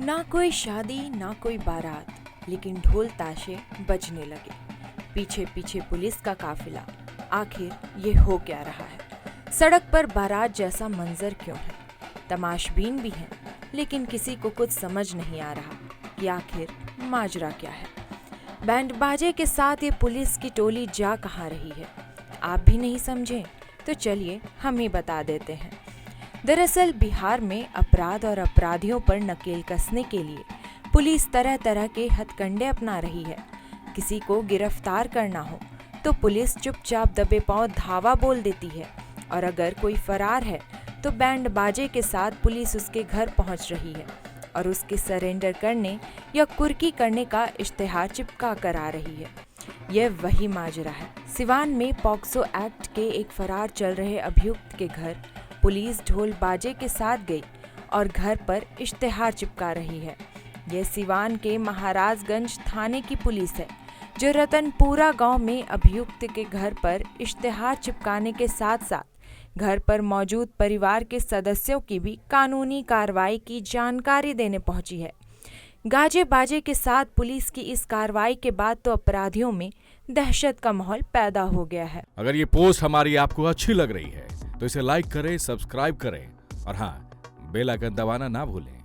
ना कोई शादी ना कोई बारात, लेकिन ढोल ताशे बजने लगे। पीछे पीछे पुलिस का काफिला। आखिर ये हो क्या रहा है? सड़क पर बारात जैसा मंजर क्यों है? तमाशबीन भी हैं, लेकिन किसी को कुछ समझ नहीं आ रहा कि आखिर माजरा क्या है। बैंड बाजे के साथ ये पुलिस की टोली जा कहाँ रही है? आप भी नहीं समझे तो चलिए हम ही बता देते हैं। दरअसल बिहार में अपराध और अपराधियों पर नकेल कसने के लिए पुलिस तरह तरह के हथकंडे अपना रही है। किसी को गिरफ्तार करना हो तो पुलिस चुपचाप दबे पांव धावा बोल देती है, और अगर कोई फरार है तो बैंड बाजे के साथ पुलिस उसके घर पहुंच रही है और उसके सरेंडर करने या कुर्की करने का इश्तेहार चिपका कर आ रही है। यह वही माजरा है। सिवान में पॉक्सो एक्ट के एक फरार चल रहे अभियुक्त के घर पुलिस ढोल बाजे के साथ गई और घर पर इश्तेहार चिपका रही है। यह सिवान के महाराजगंज थाने की पुलिस है, जो रतनपुरा गांव में अभियुक्त के घर पर इश्तेहार चिपकाने के साथ साथ घर पर मौजूद परिवार के सदस्यों की भी कानूनी कार्रवाई की जानकारी देने पहुंची है। गाजे बाजे के साथ पुलिस की इस कार्रवाई के बाद तो अपराधियों में दहशत का माहौल पैदा हो गया है। अगर ये पोस्ट हमारी आपको अच्छी लग रही है तो इसे लाइक करें, सब्सक्राइब करें और हाँ, बेल आइकन दबाना ना भूलें।